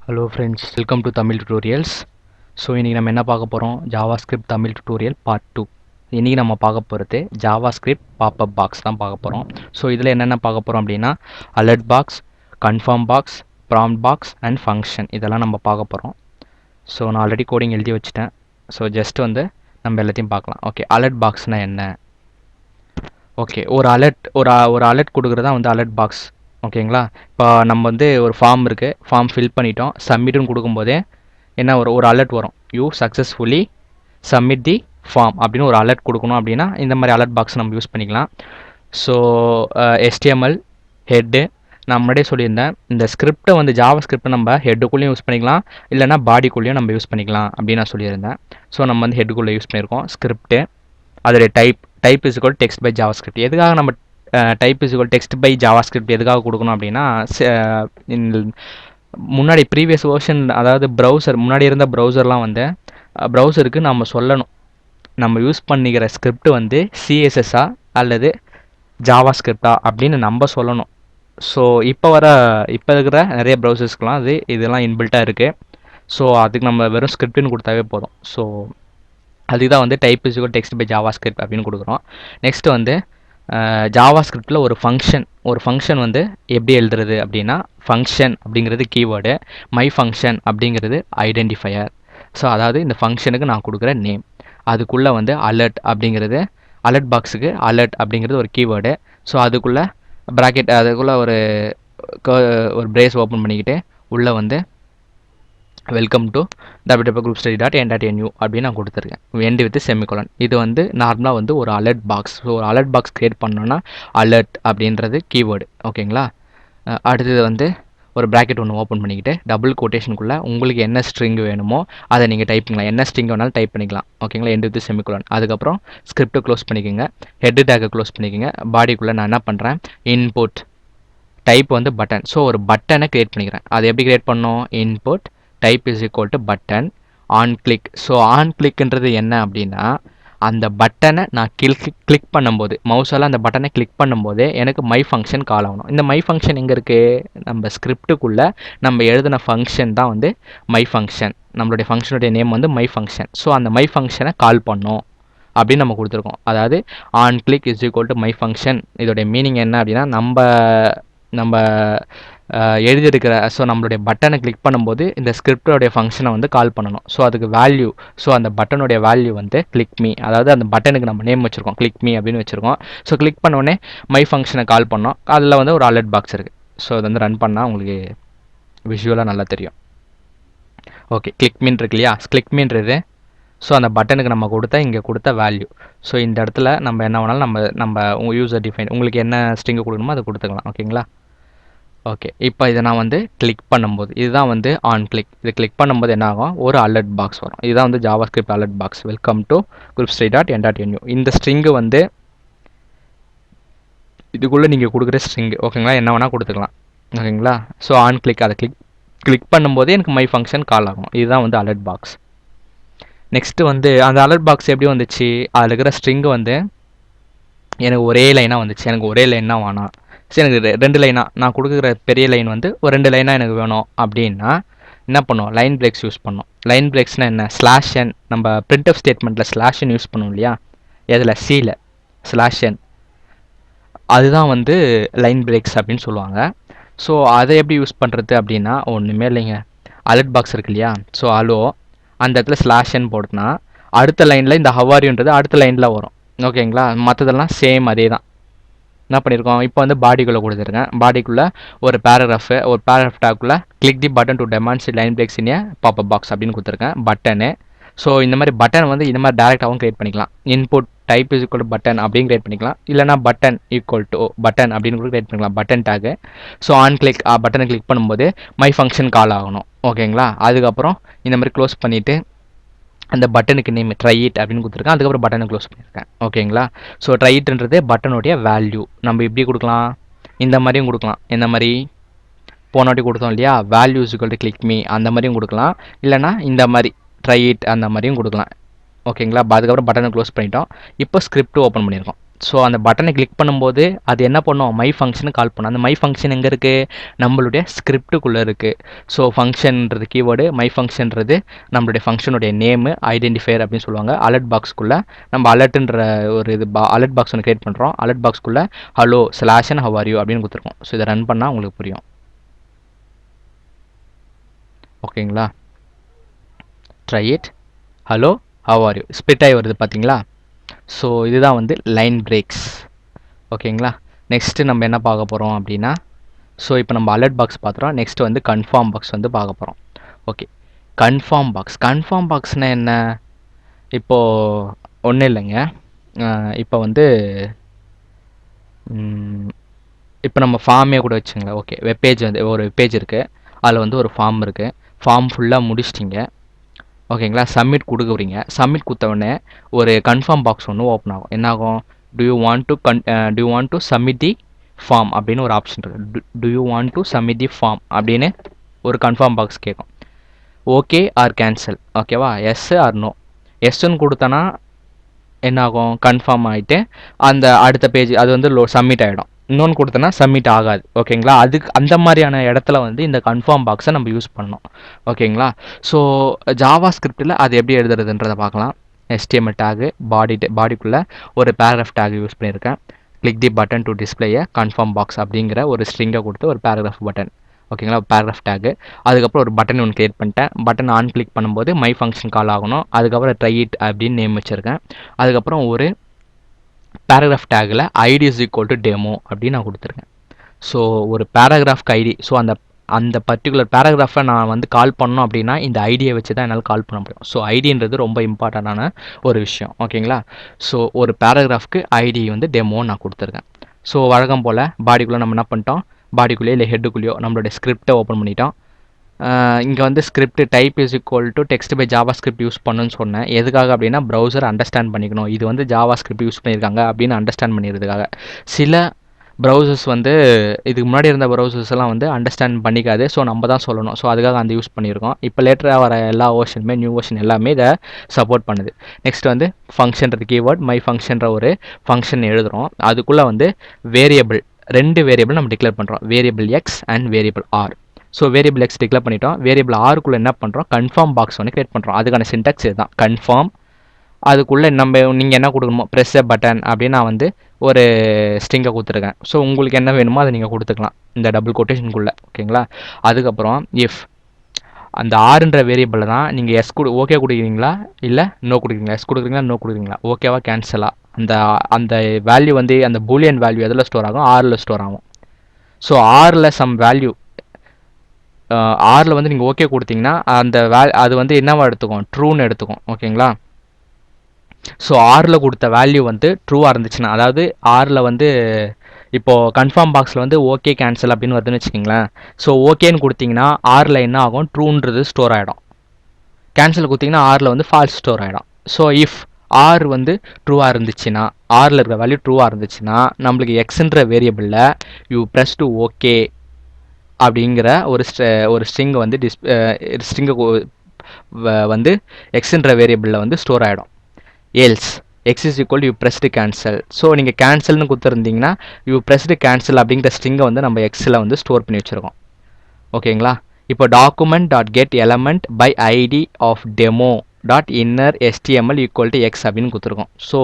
Hello friends, welcome to Tamil tutorials. So இன்றைக்கி நம்ம என்ன பார்க்க போகிறோம்? JavaScript Tamil tutorial part 2. இன்றைக்கி நம்ம பார்க்க போகிறது ஜாவாஸ்கிரிப்ட் பாப்அப் பாக்ஸ் தான் பார்க்க போகிறோம். ஸோ இதில் என்னென்ன பார்க்க போகிறோம் அப்படின்னா alert box, confirm box, prompt box and function இதெல்லாம் நம்ம பார்க்க போகிறோம். ஸோ நான் ஆல்ரெடி கோடிங் எழுதி வச்சுட்டேன். ஸோ ஜஸ்ட் வந்து நம்ம எல்லாத்தையும் பார்க்கலாம். ஓகே, அலர்ட் பாக்ஸ்னால் என்ன? ஓகே, ஒரு அலர்ட் கொடுக்குறது தான் வந்து அலர்ட் பாக்ஸ். ஓகேங்களா? இப்போ நம்ம வந்து ஒரு ஃபார்ம் இருக்குது, ஃபார்ம் ஃபில் பண்ணிட்டோம், சப்மிட்னு கொடுக்கும்போதே என்ன ஒரு அலர்ட் வரும், you successfully submit the form அப்படின்னு ஒரு அலர்ட் கொடுக்கணும். அப்படின்னா இந்த மாதிரி அலர்ட் பாக்ஸ் நம்ம யூஸ் பண்ணிக்கலாம். ஸோ HTML ஹெட்டு நான் முன்னாடியே சொல்லியிருந்தேன், இந்த ஸ்கிரிப்டை வந்து ஜாவா ஸ்கிரிப்டை நம்ம ஹெட்டுக்குள்ளேயும் யூஸ் பண்ணிக்கலாம், இல்லைனா பாடிக்குள்ளேயும் நம்ம யூஸ் பண்ணிக்கலாம் அப்படின்னு நான் சொல்லியிருந்தேன். ஸோ நம்ம வந்து ஹெட்டுக்குள்ளே யூஸ் பண்ணியிருக்கோம் ஸ்கிரிப்ட்டு. அதோடைய type is equal text by JavaScript. எதுக்காக நம்ம type is equal text by JavaScript எதுக்காக கொடுக்கணும் அப்படின்னா, முன்னாடி ப்ரீவியஸ் வெர்ஷன், அதாவது முன்னாடி இருந்த ப்ரௌசர்லாம் வந்து ப்ரௌசருக்கு நம்ம சொல்லணும், நம்ம யூஸ் பண்ணிக்கிற ஸ்கிரிப்ட் வந்து சிஎஸ்எஸ்ஸா அல்லது ஜாவா ஸ்கிரிப்டா அப்படின்னு நம்ம சொல்லணும். ஸோ இப்போ இருக்கிற நிறைய ப்ரௌசர்ஸ்க்கெலாம் இதெல்லாம் இன்பில்ட்டாக இருக்குது. ஸோ அதுக்கு நம்ம வெறும் ஸ்கிரிப்ட்னு கொடுத்தாவே போதும். ஸோ அதுக்கு தான் வந்து type is equal text by JavaScript அப்படின்னு கொடுக்குறோம். நெக்ஸ்ட் வந்து ஜாவா ஸ்கிரிப்டில் ஒரு ஃபங்க்ஷன் வந்து எப்படி எழுதுறது அப்படின்னா, ஃபங்க்ஷன் அப்படிங்கிறது கீவேர்டு, மை ஃபங்க்ஷன் அப்படிங்கிறது ஐடென்டிஃபையர். ஸோ அதாவது இந்த ஃபங்க்ஷனுக்கு நான் கொடுக்குற நேம். அதுக்குள்ளே வந்து அலர்ட் பாக்ஸுக்கு அலர்ட் அப்படிங்கிறது ஒரு கீவேர்டு. ஸோ அதுக்குள்ளே ப்ராக்கெட், அதுக்குள்ளே ஒரு பிரேஸ் ஓப்பன் பண்ணிக்கிட்டு உள்ளே வந்து வெல்கம் டு www.groupstudy.n.nu அப்படின்னு நான் கொடுத்துருக்கேன், எண்ட் வித் செமிகோலன். இது வந்து நார்மலாக வந்து ஒரு அலர்ட் பாக்ஸ். ஸோ ஒரு அலர்ட் பாக்ஸ் க்ரியேட் பண்ணோன்னா அலர்ட் அப்படின்றது கீவேர்டு. ஓகேங்களா? அடுத்தது வந்து ஒரு ப்ராக்கெட் ஒன்று ஓப்பன் பண்ணிக்கிட்டு டபுள் கோட்டேஷனுக்குள்ளே உங்களுக்கு என்ன ஸ்ட்ரிங் வேணுமோ அதை நீங்கள் டைப் பண்ணிக்கலாம், என்ன ஸ்ட்ரிங் வேணாலும் டைப் பண்ணிக்கலாம். ஓகேங்களா? End with semicolon. அதுக்கப்புறம் ஸ்கிரிப்டை க்ளோஸ் பண்ணிக்கோங்க, ஹெட் டேக்கை க்ளோஸ் பண்ணிக்கோங்க. பாடிக்குள்ளே நான் என்ன பண்ணுறேன், இன்புட் டைப் வந்து பட்டன். ஸோ ஒரு பட்டனை க்ரியேட் பண்ணிக்கிறேன். அது எப்படி க்ரியேட் பண்ணோம், input type is equal to button on click. So on கிளிக்ன்றது என்ன அப்படின்னா, அந்த பட்டனை நான் கிளிக் பண்ணும்போது, மவுஸால் அந்த பட்டனை கிளிக் பண்ணும்போதே எனக்கு மை ஃபங்க்ஷன் கால் ஆகணும். இந்த மை ஃபங்க்ஷன் எங்கே இருக்குது, நம்ம ஸ்கிரிப்டுக்குள்ளே நம்ம எழுதின ஃபங்க்ஷன் தான் வந்து மை ஃபங்க்ஷன். நம்மளுடைய ஃபங்க்ஷனுடைய நேம் வந்து மை ஃபங்க்ஷன். ஸோ அந்த மை ஃபங்க்ஷனை கால் பண்ணோம் அப்படின்னு நம்ம கொடுத்துருக்கோம். அதாவது on click is equal to my function. இதோடைய மீனிங் என்ன அப்படின்னா, நம்ம எழுதியிருக்கிற, ஸோ நம்மளுடைய பட்டனை கிளிக் பண்ணும்போது இந்த ஸ்கிரிப்டோடைய ஃபங்க்ஷனை வந்து கால் பண்ணணும். ஸோ அதுக்கு வேல்யூ, ஸோ அந்த பட்டனுடைய வேல்யூ வந்து கிளிக் மீ. அதாவது அந்த பட்டனுக்கு நம்ம நேம் வச்சுருக்கோம், கிளிக் மீ அப்படின்னு வச்சுருக்கோம். ஸோ கிளிக் பண்ணோடனே மை ஃபங்க்ஷனை கால் பண்ணோம். அதில் வந்து ஒரு அலர்ட் பாக்ஸ் இருக்குது. ஸோ அது வந்து ரன் பண்ணால் உங்களுக்கு விஷுவலாக நல்லா தெரியும். ஓகே, கிளிக் மீன் இருக்கு இல்லையா, கிளிக் மீன்றது ஸோ அந்த பட்டனுக்கு நம்ம இங்கே கொடுத்த வேல்யூ. ஸோ இந்த இடத்துல நம்ம என்ன வேணாலும் நம்ம உங்கள் யூசர் டிஃபைன், உங்களுக்கு என்ன ஸ்ட்ரிங்கு கொடுக்கணுமோ அதை கொடுத்துக்கலாம். ஓகேங்களா? ஓகே, இப்போ இதை நான் வந்து கிளிக் பண்ணும்போது, இதுதான் வந்து ஆன் கிளிக். இது கிளிக் பண்ணும்போது என்ன ஆகும், ஒரு அலர்ட் பாக்ஸ் வரும். இதுதான் வந்து Java script alert box. Welcome to groupstudy.n.nu. இந்த ஸ்ட்ரிங்கு வந்து இதுக்குள்ளே நீங்கள் கொடுக்குற ஸ்ட்ரிங்கு. ஓகேங்களா? என்ன வேணால் கொடுத்துக்கலாம். ஓகேங்களா? ஸோ ஆன் கிளிக், அதை கிளிக் பண்ணும்போதே எனக்கு மை ஃபங்க்ஷன் கால் ஆகும். இதுதான் வந்து அலர்ட் பாக்ஸ். நெக்ஸ்ட்டு வந்து அந்த அலர்ட் பாக்ஸ் எப்படி வந்துச்சு, அதில் இருக்கிற ஸ்ட்ரிங்கு வந்து எனக்கு ஒரே லைனாக வந்துச்சு. எனக்கு ஒரே லைனாக வேணாம், சரி எனக்கு 2 லைனாக, நான் கொடுக்குற பெரிய லைன் வந்து ஒரு 2 லைனாக எனக்கு வேணும் அப்படின்னா என்ன பண்ணுவோம், லைன் பிரேக்ஸ் யூஸ் பண்ணோம். லைன் பிரேக்ஸ்னால் என்ன, ஸ்லாஷன், நம்ம பிரிண்ட் ஆஃப் ஸ்டேட்மெண்ட்டில் ஸ்லாஷன் யூஸ் பண்ணுவோம் இல்லையா, எதில் சியில் ஸ்லாஷன், அதுதான் வந்து லைன் பிரேக்ஸ் அப்படின்னு சொல்லுவாங்க. ஸோ அதை எப்படி யூஸ் பண்ணுறது அப்படின்னா, ஒன்றுமே இல்லைங்க, அலர்ட் பாக்ஸ் இருக்கு இல்லையா, ஸோ அந்த இடத்துல ஸ்லாஷன் போட்டுனா அடுத்த லைனில் இந்த ஹவாரின்றது அடுத்த லைனில் வரும். ஓகேங்களா? மற்றதெல்லாம் சேம் அதே தான். என்ன பண்ணியிருக்கோம், இப்போ வந்து பாடிக்குள்ளே கொடுத்துருக்கேன். பாடிக்குள்ளே ஒரு பேராகிராஃப் டேக்குள்ளே click the button to demonstrate line breaks in a popup box அப்படின்னு கொடுத்துருக்கேன், பட்டனு. ஸோ இந்த மாதிரி பட்டன் வந்து இந்த மாதிரி டேரெக்டாகவும் க்ரியேட் பண்ணிக்கலாம். Input type is equal to button அப்படின்னு க்ரியேட் பண்ணிக்கலாம், இல்லைனா பட்டன் ஈக்குவல் டு பட்டன் அப்படின்னு கூட க்ரியேட் பண்ணிக்கலாம், button tag. So on click, பட்டனை கிளிக் பண்ணும்போது மை ஃபங்க்ஷன் கால் ஆகணும். ஓகேங்களா? அதுக்கப்புறம் இந்த மாதிரி க்ளோஸ் பண்ணிவிட்டு அந்த பட்டனுக்கு நேம் ட்ரை இட் அப்படின்னு கொடுத்துருக்கேன். அதுக்கப்புறம் பட்டனை க்ளோஸ் பண்ணியிருக்கேன். ஓகேங்களா? ஸோ ட்ரை இட்ன்றது பட்டனுடைய வேல்யூ. நம்ம இப்படி கொடுக்கலாம், இந்த மாதிரியும் கொடுக்கலாம். இந்த மாதிரி போனாட்டி கொடுத்தோம் இல்லையா, value is equal to click me, அந்த மாதிரியும் கொடுக்கலாம், இல்லைனா இந்த மாதிரி ட்ரை இட் அந்த மாதிரியும் கொடுக்கலாம். ஓகேங்களா? அதுக்கப்புறம் பட்டனை க்ளோஸ் பண்ணிட்டோம். இப்போ ஸ்கிரிப்ட் ஓப்பன் பண்ணியிருக்கோம். ஸோ அந்த பட்டனை கிளிக் பண்ணும்போது அது என்ன பண்ணும், மை ஃபங்க்ஷனு கால் பண்ணும். அந்த மை ஃபங்க்ஷன் எங்கே இருக்குது, நம்மளுடைய ஸ்கிரிப்டுக்குள்ளே இருக்குது. ஸோ ஃபங்க்ஷன்றது கீவேர்டு, மை ஃபங்க்ஷன்றது நம்மளுடைய ஃபங்க்ஷனுடைய நேமு, ஐடென்டிஃபையர் அப்படின்னு சொல்லுவாங்க. அலர்ட் பாக்ஸ்க்குள்ளே நம்ம அலர்ட்ன்ற ஒரு இது அலர்ட் பாக்ஸ் ஒன்று க்ரியேட் பண்ணுறோம். அலர்ட் பாக்ஸ்க்குள்ளே hello /and how are you அப்படின்னு கொடுத்துருக்கோம். ஸோ இதை ரன் பண்ணால் உங்களுக்கு புரியும். ஓகேங்களா, try it. Hello how are you split ஆகி வருது பார்த்தீங்களா. ஸோ இதுதான் வந்து லைன் பிரேக்ஸ். ஓகேங்களா, நெக்ஸ்ட்டு நம்ம என்ன பார்க்க போகிறோம் அப்படின்னா, ஸோ இப்போ நம்ம அலர்ட் பாக்ஸ் பார்த்துறோம். நெக்ஸ்ட் வந்து கன்ஃபார்ம் பாக்ஸ் வந்து பார்க்க போகிறோம். ஓகே, கன்ஃபார்ம் பாக்ஸ்னால் என்ன, இப்போது ஒன்றும் இல்லைங்க. இப்போ வந்து இப்போ நம்ம ஃபார்மே கூட வச்சுங்களேன். ஓகே, வெப்பேஜ் வந்து ஒரு வெப்பேஜ் இருக்குது, அதில் வந்து ஒரு ஃபார்ம் இருக்குது. ஃபார்ம் ஃபுல்லாக முடிச்சிட்டிங்க. ஓகேங்களா, சப்மிட் கொடுக்குறீங்க. சப்மிட் கொடுத்த உடனே ஒரு கன்ஃபார்ம் பாக்ஸ் ஒன்று ஓப்பன் ஆகும். என்னாகும், do you want to submit the form அப்படின்னு ஒரு ஆப்ஷன் இருக்குது. Do you want to submit the form அப்படின்னு ஒரு கன்ஃபார்ம் பாக்ஸ் கேட்கும். Okay or cancel. ஓகேவா, எஸ் ஆர் நோ. எஸ்ன்னு கொடுத்தனா என்னாகும், கன்ஃபார்ம் ஆகிட்டு அந்த அடுத்த பேஜ் அது வந்து சப்மிட் ஆகிடும். இன்னொன்று கொடுத்தனா சப்மிட் ஆகாது. ஓகேங்களா, அதுக்கு அந்த மாதிரியான இடத்துல வந்து இந்த கன்ஃபார்ம் பாக்ஸை நம்ம யூஸ் பண்ணோம். ஓகேங்களா, ஸோ ஜாவா ஸ்கிரிப்டில் அது எப்படி எழுதுறதுன்றதை பார்க்கலாம். HTML டேகு பாடிக்குள்ளே ஒரு பேராகிராஃப் டேக் யூஸ் பண்ணியிருக்கேன். Click the button to display confirm box அப்படிங்கிற ஒரு ஸ்ட்ரிங்கை கொடுத்து ஒரு பேராகிராஃப் பட்டன். ஓகேங்களா, பேராகிராஃப் டேகு. அதுக்கப்புறம் ஒரு பட்டன் ஒன்று க்ரியேட் பண்ணிட்டேன். பட்டன் ஆன் கிளிக் பண்ணும்போது மை ஃபங்க்ஷன் கால் ஆகணும். அதுக்கப்புறம் ட்ரை இட் அப்படின்னு நேம் வச்சுருக்கேன். அதுக்கப்புறம் ஒரு பேராகிராஃப் டேகில் ID is equal to demo அப்படின்னு நான் கொடுத்துருக்கேன். ஸோ ஒரு பேராகிராஃப்க்கு ஐடி, ஸோ அந்த பர்டிகுலர் பேராகிராஃபை நான் வந்து கால் பண்ணோம் அப்படின்னா இந்த ஐடியை வச்சு தான் என்னால் கால் பண்ண முடியும். ஸோ ஐடின்றது ரொம்ப இம்பார்ட்டண்டான ஒரு விஷயம். ஓகேங்களா, ஸோ ஒரு பேராகிராஃப்க்கு ஐடி வந்து டெமோன்னு நான் கொடுத்துருக்கேன். ஸோ வழக்கம் போல் பாடிக்குள்ளே நம்ம என்ன பண்ணிட்டோம், பாடிக்குள்ளேயோ இல்லை ஹெட்டுக்குள்ளேயோ நம்மளுடைய ஸ்கிரிப்டை ஓப்பன் பண்ணிட்டோம். இங்கே வந்து script type is equal to text by JavaScript use பண்ணுன்னு சொன்னேன். எதுக்காக அப்படின்னா ப்ரௌசர் அண்டர்ஸ்டாண்ட் பண்ணிக்கணும், இது வந்து ஜாவா ஸ்கிரிப்ட் யூஸ் பண்ணியிருக்காங்க அப்படின்னு அண்டர்ஸ்டாண்ட் பண்ணிடுறதுக்காக. சில ப்ரௌசர்ஸ் வந்து இதுக்கு முன்னாடி இருந்த ப்ரௌசர்ஸ் எல்லாம் வந்து அண்டர்ஸ்டாண்ட் பண்ணிக்காது. ஸோ நம்ம தான் சொல்லணும். ஸோ அதுக்காக அந்த யூஸ் பண்ணியிருக்கோம். இப்போ லேட்டராக வர எல்லா வெர்ஷனுமே நியூ வெர்ஷன் எல்லாமே இதை சப்போர்ட் பண்ணுது. நெக்ஸ்ட் வந்து ஃபங்க்ஷன்றது கீவேர்ட், மை ஃபங்க்ஷன்ற ஒரு ஃபங்க்ஷன் எழுதுகிறோம். அதுக்குள்ளே வந்து வேரியபிள், 2 வேரியபிள் நம்ம டிக்ளேர் பண்ணுறோம், variable x and variable r. So variable x declare பண்ணிட்டோம். வேரியபிள் ஆருக்குள்ளே என்ன பண்ணுறோம், கன்ஃபார்ம் பாக்ஸ் ஒன்று கிரியேட் பண்ணுறோம். அதுக்கான சின்டாக்ஸ் இதுதான், கன்ஃபார்ம். அதுக்குள்ளே நீங்கள் என்ன கொடுக்கணுமோ, ப்ரெஸ் எ பட்டன் அப்படின்னு நான் வந்து ஒரு ஸ்ட்ரிங்கை கொடுத்துருக்கேன். ஸோ உங்களுக்கு என்ன வேணுமோ அதை நீங்கள் கொடுத்துக்கலாம் இந்த டபுள் கொட்டேஷனுக்குள்ளே. ஓகேங்களா, அதுக்கப்புறம் இஃப் அந்த ஆறுன்ற வேரியபிளில் தான் நீங்கள் எஸ் ஓகே கொடுக்குறீங்களா இல்லை நோ கொடுக்குறீங்களா, எஸ் கொடுக்குறீங்களா நோ கொடுக்குறீங்களா, ஓகேவா கேன்சலா, அந்த வேல்யூ வந்து அந்த பூலியன் வேல்யூ எதில் ஸ்டோர் ஆகும், ஆரில் ஸ்டோர் ஆகும். ஸோ ஆரில் சம் வேல்யூ, ஆரில் வந்து நீங்கள் ஓகே கொடுத்தீங்கன்னா அது வந்து என்னவா எடுத்துக்கும், ட்ரூன்னு எடுத்துக்கும். ஓகேங்களா, ஸோ ஆரில் கொடுத்த வேல்யூ வந்து ட்ரூவாக இருந்துச்சுன்னா, அதாவது ஆரில் வந்து இப்போது கன்ஃபார்ம் பாக்ஸில் வந்து ஓகே கேன்சல் அப்படின்னு வருதுன்னு வச்சுக்கிங்களேன். ஸோ ஓகேன்னு கொடுத்தீங்கன்னா ஆரில் என்ன ஆகும், ட்ரூன்றது ஸ்டோர் ஆகிடும். கேன்சல் கொடுத்தீங்கன்னா ஆரில் வந்து ஃபால்ஸ் ஸ்டோர் ஆகிடும். ஸோ இஃப் ஆர் வந்து ட்ரூவாக இருந்துச்சுன்னா, ஆரில் இருக்கிற வேல்யூ ட்ரூவாக இருந்துச்சுன்னா நம்மளுக்கு எக்ஸ்ன்ற வேரியபிளில் யூ ப்ரெஸ் டு ஓகே அப்படிங்கிற ஒரு ஸ்ட்ரிங் வந்து ஸ்ட்ரிங்கை வந்து எக்ஸ்ன்ற வேரியபிளில் வந்து ஸ்டோர் ஆகிடும். Else X is equal you pressed cancel. So நீங்கள் கேன்சல்னு கொடுத்துருந்தீங்கன்னா யூ ப்ரெஸ்டு கேன்சல் அப்படிங்கிற ஸ்ட்ரிங்கை வந்து நம்ம எக்ஸில் வந்து ஸ்டோர் பண்ணி வச்சுருக்கோம். ஓகேங்களா, இப்போ document dot get element by ID of demo dot inner HTML equal to x அப்படின்னு கொடுத்துருக்கோம். ஸோ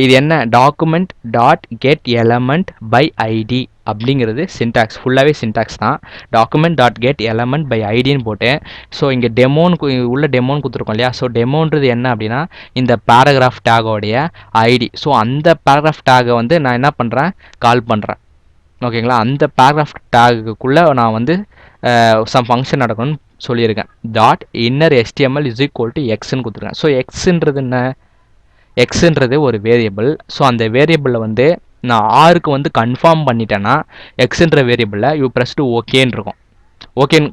இது என்ன, document dot get element by ID அப்படிங்கிறது சின்டாக்ஸ், ஃபுல்லாகவே சின்டாக்ஸ் தான். Document dot get element by ஐடின்னு போட்டேன். ஸோ இங்கே உள்ள டெமோன்னு கொடுத்துருக்கோம் இல்லையா. ஸோ டெமோன்றது என்ன அப்படின்னா இந்த பேராகிராஃப் டேகோடைய ஐடி. ஸோ அந்த பேராகிராஃப் டேகை வந்து நான் என்ன பண்ணுறேன், கால் பண்ணுறேன். ஓகேங்களா, அந்த பேராகிராஃப் டேகுக்குள்ளே நான் வந்து சம் ஃபங்க்ஷன் நடக்கணும்னு சொல்லியிருக்கேன். Dot inner HTML is equal to எக்ஸ்ன்னு கொடுத்துருக்கேன். ஸோ எக்ஸுன்றது என்ன, எக்ஸுன்றது ஒரு வேரியபிள். ஸோ அந்த வேரியபிளில் வந்து நான் ஆருக்கு வந்து கன்ஃபார்ம் பண்ணிட்டேன்னா எக்ஸுன்ற வேரியபிளில் யூ ப்ரெஸ் டு ஓகேன்னு இருக்கும். ஓகேன்னு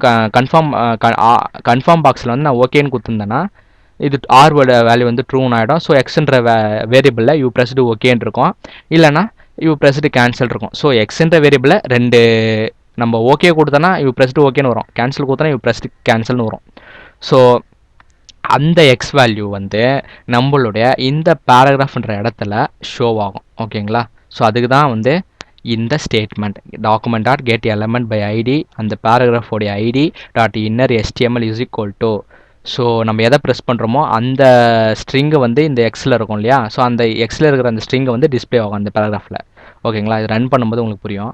கன்ஃபார்ம் பாக்ஸில் வந்து நான் ஓகேன்னு கொடுத்துருந்தேன்னா இது ஆரோட வேல்யூ வந்து ட்ரூன்னு ஆகிடும். ஸோ எக்ஸ்ன்ற வேரியபிளில் யூ ப்ரெஸ் டு ஓகேன்னு இருக்கும், இல்லைனா யூ ப்ரெஸ் டு கேன்சல் இருக்கும். ஸோ எக்ஸ்ன்ற வேரியபிளில் 2 நம்ம ஓகே கொடுத்தோன்னா யூ ப்ரெஸ் டு ஓகேன்னு வரும், கேன்சல் கொடுத்தோன்னா யூ ப்ரெஸ் டு கேன்சல்னு வரும். ஸோ அந்த எக்ஸ் வேல்யூ வந்து நம்மளுடைய இந்த பேராகிராஃப்ன்ற இடத்துல ஷோ ஆகும். ஓகேங்களா? ஸோ அதுக்கு தான் வந்து இந்த statement document dot get element by ID அந்த பேராகிராஃபோடைய ID dot inner HTML is equal to. So நம்ம எதை ப்ரெஸ் பண்ணுறோமோ அந்த ஸ்ட்ரிங்கு வந்து இந்த எக்ஸில் இருக்கும் இல்லையா? ஸோ அந்த எக்ஸில் இருக்கிற அந்த ஸ்ட்ரிங்கை வந்து டிஸ்பிளே ஆகும் அந்த பேராகிராஃபில். ஓகேங்களா? இது ரன் பண்ணும்போது உங்களுக்கு புரியும்,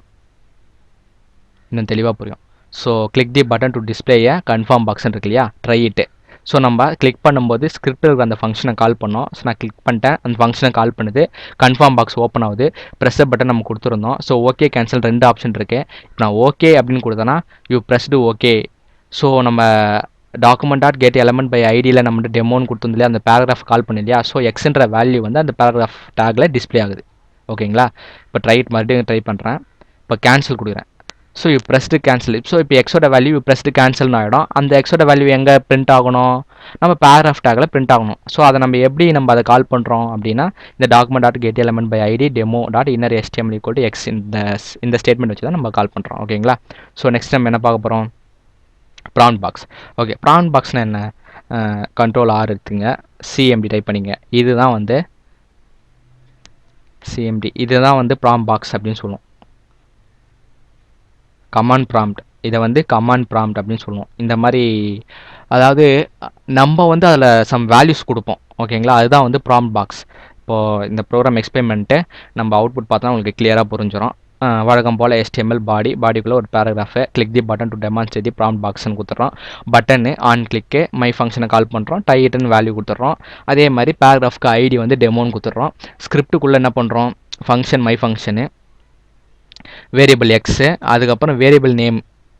இன்னும் தெளிவாக புரியும். So click the button to display a confirm பாக்ஸ்ன்னு இருக்கு இல்லையா? Try it. ஸோ நம்ம கிளிக் பண்ணும்போது ஸ்கிரிப்ட் இருக்கிற அந்த ஃபங்க்ஷனை கால் பண்ணோம். ஸோ நான் கிளிக் பண்ணிட்டேன், அந்த ஃபங்க்ஷனை கால் பண்ணுது, கன்ஃபார்ம் பாக்ஸ் ஓப்பன் ஆகுது, ப்ரெஸ் பட்டன் நம்ம கொடுத்துருந்தோம். ஸோ ஓகே கேன்சல் 2 ஆப்ஷன் இருக்குது. இப்போ நான் ஓகே அப்படின்னு கொடுத்தேன்னா யூ ப்ரெஸ்டு ஓகே. ஸோ நம்ம document dot get element by ஐடியில் நம்ம டெமோன்னு கொடுத்துருந்து இல்லையா? அந்த பேராகிராஃப் கால் பண்ணி இல்லையா? ஸோ எக்ஸ்ன்ற வேல்யூ வந்து அந்த பேராகிராஃப் டேக்கில் டிஸ்பிளே ஆகுது. ஓகேங்களா? இப்போ மறுபடியும் ட்ரை பண்ணுறேன். இப்போ கேன்சல் கொடுக்குறேன். So you pressed cancel. So இப்போ எக்ஸோட வேல்யூ யூ ப்ரெஸ்டு கேன்சல்னு ஆகிடும். அந்த எக்ஸோட வேல்யூ எங்கே பிரிண்ட் ஆகணும்? நம்ம பேராகிராஃப் டேக்கில் பிரிண்ட் ஆகணும். ஸோ அதை நம்ம எப்படி நம்ம அதை கால் பண்ணுறோம் அப்படின்னா இந்த document dot get element by ID demo dot inner HTML equal to x இந்த ஸ்டேட்மெண்ட் வச்சு தான் நம்ம கால் பண்ணுறோம். ஓகேங்களா? ஸோ நெக்ஸ்ட் நம்ம என்ன பார்க்க போகிறோம்? Prompt box. ஓகே, ப்ரான் பாக்ஸ்னால் என்ன? கண்ட்ரோல் R எடுத்துங்க, CMD டைப் பண்ணிங்க. இதுதான் வந்து CMD, இதுதான் வந்து ப்ரான் பாக்ஸ் அப்படின்னு சொல்லுவோம். கமாண்ட் ப்ராம்ப்ட், இதை வந்து கமாண்ட் ப்ராம்ப்ட் அப்படின்னு சொல்லுவோம். இந்த மாதிரி அதாவது நம்ம வந்து அதில் சம் வேல்யூஸ் கொடுப்போம். ஓகேங்களா? அதுதான் வந்து ப்ராம்ப்ட் பாக்ஸ். இப்போது இந்த ப்ரோக்ராம் எக்ஸ்பிளைன் பண்ணிட்டு நம்ம அவுட்புட் பார்த்தா உங்களுக்கு கிளியராக புரிஞ்சிடும். வழக்கம் போல் HTML பாடிக்குள்ளே ஒரு paragraph click the button to demonstrate the prompt பாக்ஸ்னு கொடுத்துட்றோம். பட்டனு ஆன் கிளிக்கு மை ஃபங்க்ஷனை கால் பண்ணுறோம், டைட்னு வேல்யூ கொடுத்துட்றோம். அதே மாதிரி பேராகிராஃப்க்கு ஐடி வந்து டெமோன்னு கொடுத்துட்றோம். ஸ்கிரிப்டுக்குள்ளே என்ன பண்ணுறோம்? Function my function, variable x, அதுக்கப்புறம் variable name,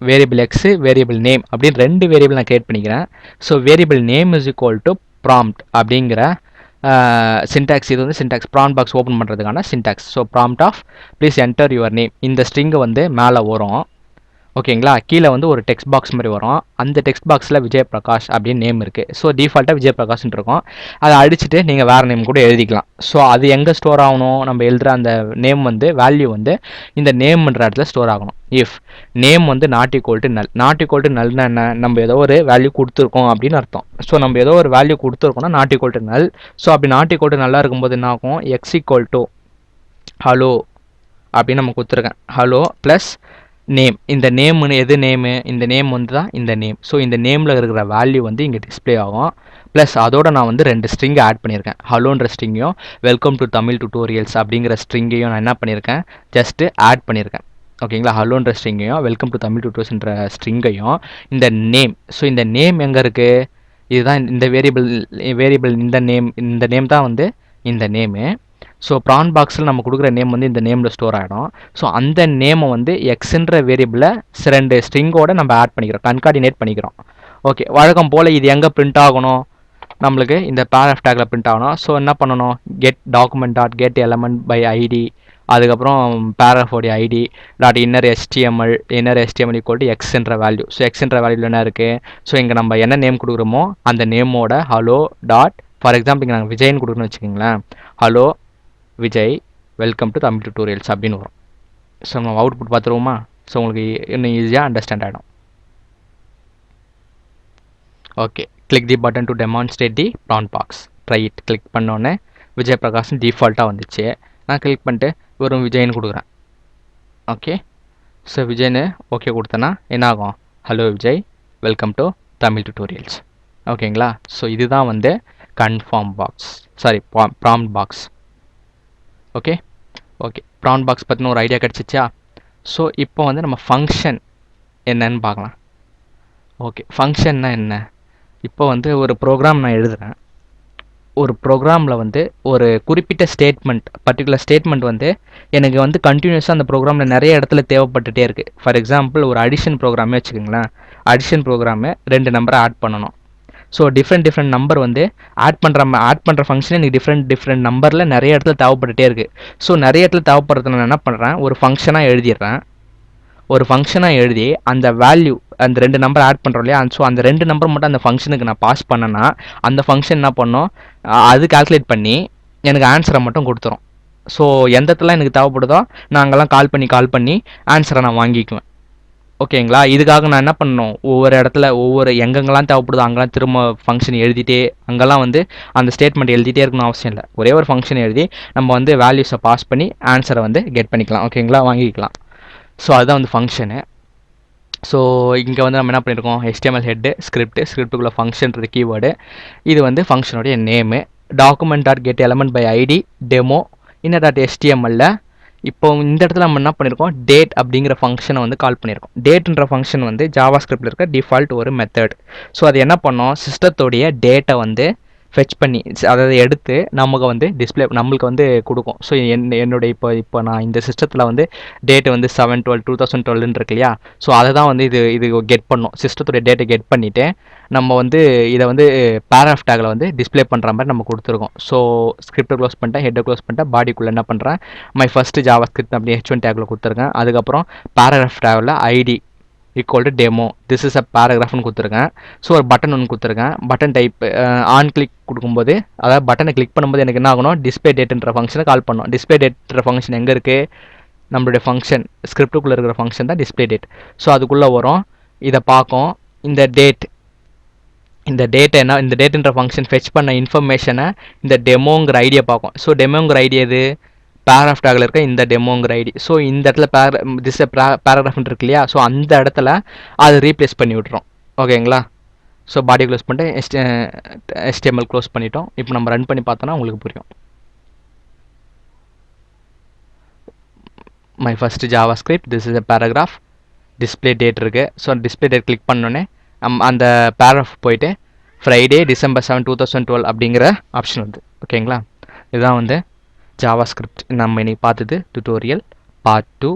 variable x, variable name அப்படின்னு 2 வேரியபிள் நான் கிரியேட் பண்ணிக்கிறேன். So variable name is equal to prompt அப்படிங்கிற சின்டாக்ஸ். இது வந்து சின்டாக்ஸ் ப்ராம்ப்ட் பாக்ஸ் ஓப்பன் பண்ணுறதுக்கான syntax. So prompt of please enter your name. இந்த string வந்து மேலே வரும். ஓகேங்களா? கீழே வந்து ஒரு டெக்ஸ்ட் பாக்ஸ் மாதிரி வரும். அந்த டெக்ஸ்ட் பாக்ஸில் விஜய் பிரகாஷ் அப்படின்னு நேம் இருக்குது. ஸோ டிஃபால்ட்டாக விஜய் பிரகாஷ்னு இருக்கும். அதை அடிச்சுட்டு நீங்கள் வேறு நேம் கூட எழுதிக்கலாம். ஸோ அது எங்கே ஸ்டோர் ஆகணும்? நம்ம எழுதுகிற அந்த நேம் வந்து வேல்யூ வந்து இந்த நேம்ன்ற இடத்துல ஸ்டோர் ஆகணும். இஃப் நேம் வந்து not equal to null. Not equal to நல்னா என்ன? நம்ம ஏதோ ஒரு வேல்யூ கொடுத்துருக்கோம் அப்படின்னு அர்த்தம். ஸோ நம்ம ஏதோ ஒரு வேல்யூ கொடுத்துருக்கோம்னா not equal to null. So அப்படி நாட் ஈக்குவல் டு நல்லா இருக்கும்போது என்ன ஆகும்? எக்ஸ் ஈக்குவல் டு ஹலோ அப்படின்னு நம்ம கொடுத்துருக்கேன். Hello plus name. இந்த நேம்னு எது நேமு? இந்த நேம் வந்து தான் இந்த நேம். ஸோ இந்த நேமில் இருக்கிற வேல்யூ வந்து இங்கே டிஸ்பிளே ஆகும். ப்ளஸ் அதோட நான் வந்து 2 ஸ்ட்ரிங்கை ஆட் பண்ணியிருக்கேன். ஹலோன்ற ஸ்ட்ரிங்கையும் வெல்கம் டு தமிழ் டுட்டோரியல்ஸ் அப்படிங்கிற ஸ்ட்ரிங்கையும் நான் என்ன பண்ணியிருக்கேன்? ஜஸ்ட்டு ஆட் பண்ணியிருக்கேன். ஓகேங்களா? ஹலோன்ற ஸ்ட்ரிங்கையும் வெல்கம் டு தமிழ் டுட்டோரியல்ஸ்ன்ற ஸ்ட்ரிங்கையும் இந்த நேம். ஸோ இந்த நேம் எங்கே இருக்குது? இதுதான் இந்த வேரியபிள் இந்த நேம் தான் வந்து இந்த நேமு. ஸோ ப்ரான் பாக்ஸில் நம்ம கொடுக்குற நேம் வந்து இந்த நேமில் ஸ்டோர் ஆகிடும். ஸோ அந்த நேமை வந்து எக்ஸ்ன்ற வேரியபிளை 2 ஸ்ட்ரிங்கோட நம்ம ஆட் பண்ணிக்கிறோம், கன்கார்டினேட் பண்ணிக்கிறோம். ஓகே, வழக்கம் போல் இது எங்கே பிரிண்ட் ஆகணும்? நம்மளுக்கு இந்த பேராகிராஃப் டேக்கில் பிரிண்ட் ஆகணும். ஸோ என்ன பண்ணணும்? Get document dot get element by ID, அதுக்கப்புறம் பேராகிராஃபோடைய ID dot inner HTML equal to எக்ஸ்ன்ற வேல்யூ. ஸோ எக்ஸ்ன்ற வேல்யூவில் என்ன இருக்குது? ஸோ இங்கே நம்ம என்ன நேம் கொடுக்குறோமோ அந்த நேமோட ஹலோ டாட், ஃபார் எக்ஸாம்பிள் இங்கே நாங்கள் விஜய்னு கொடுக்குறோன்னு வச்சுக்கிங்களேன், hello Vijay welcome to Tamil tutorials அப்படின்னு வரும். ஸோ நம்ம அவுட்புட் பார்த்துருவோமா? ஸோ உங்களுக்கு இன்னும் ஈஸியாக அண்டர்ஸ்டாண்ட் ஆகிடும். Okay, click the button to demonstrate the prompt box. Try it. Click பண்ணோன்னே விஜய் பிரகாஷ் டிஃபால்ட்டாக வந்துச்சு. நான் கிளிக் பண்ணிட்டு வெறும் விஜய்னு கொடுக்குறேன். ஓகே, ஸோ விஜய்னு ஓகே கொடுத்தேன்னா என்ன ஆகும்? Hello Vijay welcome to Tamil tutorials. ஓகேங்களா? ஸோ இதுதான் வந்து confirm box, sorry prompt box. Okay, prompt box பற்றின ஒரு ஐடியா கிடச்சிச்சா? ஸோ இப்போ வந்து நம்ம ஃபங்க்ஷன் என்னன்னு பார்க்கலாம். ஓகே, ஃபங்க்ஷன்னா என்ன? இப்போ வந்து ஒரு ப்ரோக்ராம் நான் எழுதுகிறேன். ஒரு ப்ரோக்ராமில் வந்து ஒரு குறிப்பிட்ட பர்டிகுலர் ஸ்டேட்மெண்ட் வந்து எனக்கு வந்து கண்டினியூஸாக அந்த ப்ரோக்ராமில் நிறைய இடத்துல தேவைப்பட்டுட்டே இருக்குது. ஃபார் எக்ஸாம்பிள் ஒரு அடிஷன் ப்ரோக்ராமே வச்சுக்கோங்களேன். அடிஷன் ப்ரோக்ராமு 2 நம்பரை ஆட் பண்ணணும். ஸோ டிஃப்ரெண்ட் நம்பர் வந்து ஆட் பண்ணுற ஃபங்க்ஷன் எனக்கு டிஃப்ரெண்ட் நம்பரில் நிறைய இடத்துல தேவைப்பட்டுட்டே இருக்குது. ஸோ நிறைய இடத்துல தேவைப்படுறத நான் என்ன பண்ணுறேன்? ஒரு ஃபங்க்ஷனாக எழுதிடுறேன். ஒரு ஃபங்க்ஷனாக எழுதி அந்த வேல்யூ, அந்த 2 நம்பர் ஆட் பண்ணுறோம் இல்லையா? ஸோ அந்த 2 நம்பர் மட்டும் அந்த ஃபங்க்ஷனுக்கு நான் பாஸ் பண்ணேன்னா அந்த ஃபங்க்ஷன் என்ன பண்ணோம்? அது கால்குலேட் பண்ணி எனக்கு ஆன்சரை மட்டும் கொடுத்துரும். ஸோ எந்த இடத்துல எனக்கு தேவைப்படுதோ நான் அங்கெல்லாம் கால் பண்ணி ஆன்சரை நான் வாங்கிக்குவேன். ஓகேங்களா? இதுக்காக நான் என்ன பண்ணணும், ஒவ்வொரு இடத்துல எங்கெங்கெல்லாம் தேவைப்படுதோ அங்கெல்லாம் திரும்ப ஃபங்க்ஷன் எழுதிட்டே அங்கெல்லாம் வந்து அந்த ஸ்டேட்மெண்ட் எழுதிட்டே இருக்கணும்னு அவசியம் இல்லை. ஒரே ஒரு ஃபங்க்ஷன் எழுதி நம்ம வந்து வேல்யூஸை பாஸ் பண்ணி ஆன்சரை வந்து கெட் பண்ணிக்கலாம். ஓகேங்களா? வாங்கிக்கலாம். ஸோ அதுதான் வந்து ஃபங்க்ஷனு. ஸோ இங்கே வந்து நம்ம என்ன பண்ணியிருக்கோம், HTML ஹெட்டு ஸ்கிரிப்டுக்குள்ளே ஃபங்க்ஷன்றது கீவேர்டு. இது வந்து ஃபங்க்ஷனுடைய name. Document dot get element by ID demo inner.html. இப்போ இந்த இடத்துல நம்ம என்ன பண்ணியிருக்கோம், டேட் அப்படிங்கிற ஃபங்க்ஷனை வந்து கால் பண்ணியிருக்கோம். டேட்ன்ற ஃபங்க்ஷன் வந்து ஜாவா ஸ்கிரிப்டில் இருக்க டிஃபால்ட் ஒரு மெத்தட். ஸோ அது என்ன பண்ணோம், சிஸ்டத்தோடைய டேட்டை வந்து ஃபெச் பண்ணி அதாவது எடுத்து நமக்கு வந்து நம்மளுக்கு வந்து கொடுக்கும். ஸோ என்னுடைய இப்போ நான் இந்த சிஸ்டத்தில் வந்து டேட்டு வந்து 7/12/2012 இருக்கு இல்லையா? ஸோ அதை தான் வந்து இது கெட் பண்ணும். சிஸ்டத்துடைய டேட்டை கெட் பண்ணிவிட்டு நம்ம வந்து இதை வந்து பேராகிராஃப் டேக்கில் வந்து டிஸ்பிளே பண்ணுற மாதிரி நம்ம கொடுத்துருக்கோம். ஸோ ஸ்கிரிப்டை க்ளோஸ் பண்ணிட்டேன், ஹெட்டை க்ளோஸ் பண்ணிட்டேன், பாடிக்குள்ளே என்ன பண்ணுறேன், மை ஃபஸ்ட்டு ஜாவா ஸ்கிரிப்ட் அப்படி H1 டேக்கில் கொடுத்துருக்கேன். அதுக்கப்புறம் பேராகிராஃப் டேக்கில் ID equal to demo this is a பேராகிராஃப்னு கொடுத்துருக்கேன். ஸோ ஒரு பட்டன் ஒன்று கொடுத்துருக்கேன். பட்டன் டைப் ஆன் கிளிக் கொடுக்கும்போது, அதாவது பட்டனை கிளிக் பண்ணும்போது எனக்கு என்ன ஆகணும், டிஸ்பிளே டேட்ன்ற ஃபங்க்ஷனை கால் பண்ணணும். டிஸ்பிளே டேட்ன்ற ஃபங்க்ஷன் எங்கே இருக்குது, நம்மளுடைய ஃபங்க்ஷன் ஸ்கிரிப்டுக்குள்ளே இருக்கிற ஃபங்க்ஷன் தான் டிஸ்பிளே டேட். ஸோ அதுக்குள்ளே வரும், இதை பார்க்கும். இந்த டேட்டுன்ற ஃபங்க்ஷன் ஃபெச் பண்ண இன்ஃபர்மேஷனை இந்த டெமோங்கிற ஐடியா பார்க்கும். ஸோ டெமோங்கிற ஐடியா எது, பேராகிராஃப் டேக்கில் இருக்க இந்த டெமோங்கிற ஐடி. ஸோ இந்த இடத்துல பேராகிராஃப்னு இருக்கு இல்லையா? ஸோ அந்த இடத்துல அது ரீப்ளேஸ் பண்ணி விட்றோம். ஓகேங்களா? ஸோ பாடி க்ளோஸ் பண்ணிட்டு HTML க்ளோஸ் பண்ணிட்டோம். இப்போ நம்ம ரன் பண்ணி பார்த்தோன்னா உங்களுக்கு புரியும். My first Java script this is a paragraph, display date இருக்குது. ஸோ டிஸ்பிளே டேட் கிளிக் பண்ணோன்னே அந்த பேராகிராஃப் போயிட்டு ஃப்ரைடே December 7, 2012 அப்படிங்கிற ஆப்ஷன் வந்து. ஓகேங்களா? இதுதான் வந்து ஜாவா ஸ்கிரிப்ட். நம்ம இன்னைக்கு பார்த்தது tutorial part 2.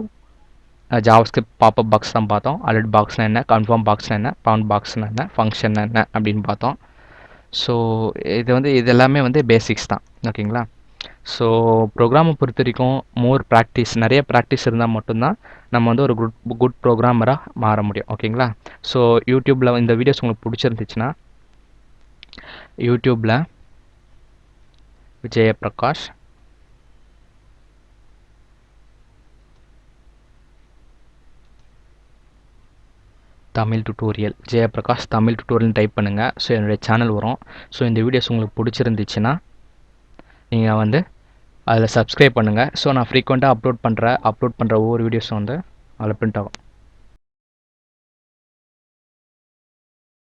Java script pop-up box தான் பார்த்தோம். அலர்ட் பாக்ஸ்னா என்ன, கன்ஃபார்ம் பாக்ஸ்னா என்ன, பவுண்ட் பாக்ஸ்னா என்ன, ஃபங்க்ஷன் என்ன அப்படின்னு பார்த்தோம். ஸோ இது எல்லாமே வந்து பேசிக்ஸ் தான். ஓகேங்களா? ஸோ ப்ரோக்ராமை பொறுத்த வரைக்கும் நிறைய ப்ராக்டிஸ் இருந்தால் மட்டும்தான் நம்ம வந்து ஒரு குட் ப்ரோக்ராமராக மாற முடியும். ஓகேங்களா? ஸோ யூடியூப்பில் இந்த வீடியோஸ் உங்களுக்கு பிடிச்சிருந்துச்சுன்னா யூடியூப்பில் Vijayaprakash Tamil tutorial, Jayaprakash Tamil tutorial type பண்ணுங்கள். ஸோ என்னுடைய சேனல் வரும். ஸோ இந்த வீடியோஸ் உங்களுக்கு பிடிச்சிருந்துச்சுன்னா நீங்கள் வந்து அதில் சப்ஸ்கிரைப் பண்ணுங்கள். ஸோ நான் ஃப்ரீக்வெண்ட்டாக அப்லோட் பண்ணுற ஒவ்வொரு வீடியோஸும் வந்து அதில் பிரிண்ட் ஆகும்.